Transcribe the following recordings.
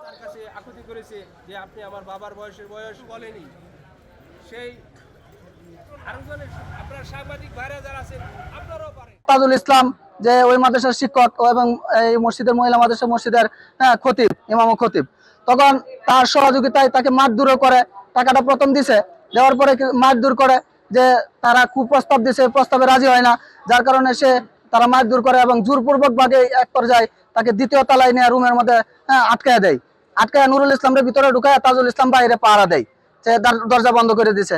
তার কাছে আকুতি করেছে যে আপনি আমার বাবার বয়সের বয়স বলেনি। সেই আরেকজনের আপনার সাংবাদিক ভাইরা যারা আছেন আপনারাও পারেন। তাজুল ইসলাম যে ওই মাদ্রাসার শিক্ষক এবং এই মসজিদের মহিলা মাদ্রাসা মসজিদের খতিব, ইমাম ও খতিব, তখন তার সহযোগিতায় তাকে মারধরও করে। টাকাটা প্রথম দিছে, দেওয়ার পরে মারধর করে যে তারা কুপ্রস্তাব দিছে, প্রস্তাবে রাজি হয় না, যার কারণে তারা মারধর করে এবং জোরপূর্বক ভাবে এক পর্যায়ে তাকে দ্বিতীয় তলায় নিয়ে রুমের মধ্যে আটকায় দেয়। আটকায় নুরুল ইসলামের ভিতরে ঢুকায় তাজুল ইসলাম বাইরে পাহারা দেয়, সে দরজা বন্ধ করে দিছে।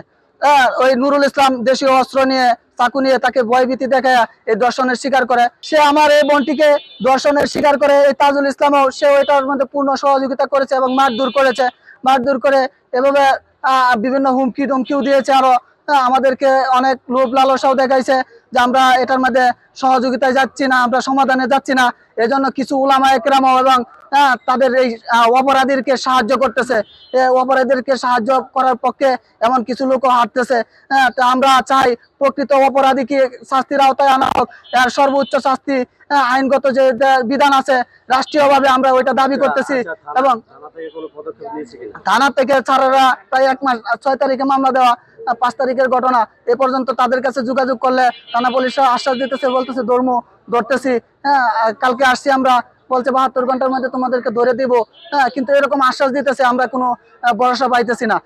ওই নুরুল ইসলাম দেশীয় অস্ত্র নিয়ে, চাকু নিয়ে তাকে ভয়ভীতি দেখায় এই দর্শনের শিকার করে। সে আমার এই বোনটিকে দর্শনের শিকার করে। এই তাজুল ইসলামও সে ওইটার মধ্যে পূর্ণ সহযোগিতা করেছে এবং মারধর করেছে। মারধর করে এভাবে বিভিন্ন হুমকি ধমকিও দিয়েছে। আরো আমাদেরকে অনেক লোভ লালসাও দেখাইছে যে আমরা এটার মধ্যে সহযোগিতায় যাচ্ছি না, আমরা সমাধানে যাচ্ছি না। এজন্য কিছু উলামা একরাম এবং তাদের এই অপরাধীকে সাহায্য করতেছে, অপরাধীকে সাহায্য করার পক্ষে এমন কিছু লোক হাঁটতেছে। তো আমরা চাই প্রকৃত অপরাধীকে শাস্তির আওতায় আনা হোক, এর সর্বোচ্চ শাস্তি আইনগত যে বিধান আছে রাষ্ট্রীয়ভাবে আমরা ওইটা দাবি করতেছি। এবং থানা থেকে ছাড়ারা প্রায় 1 মাস, 6 তারিখে মামলা দেওয়া, 5 তারিখের ঘটনা। এ পর্যন্ত তাদের কাছে যোগাযোগ করলে থানা পুলিশ আশ্বাস দিতেছে, বলতেছে ধরতেছি। কালকে আসছি আমরা, বলছে 72 ঘন্টার মধ্যে তোমাদেরকে ধরে দিব। কিন্তু এরকম আশ্বাস দিতেছে, আমরা কোনো ভরসা পাইতেছি না।